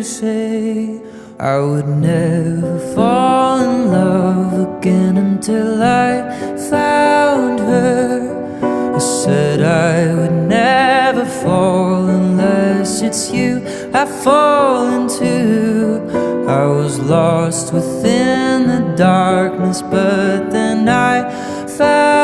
say I would never fall in love again until I found her. I said I would never fall unless it's you I fall into. I was lost within the darkness, but then I found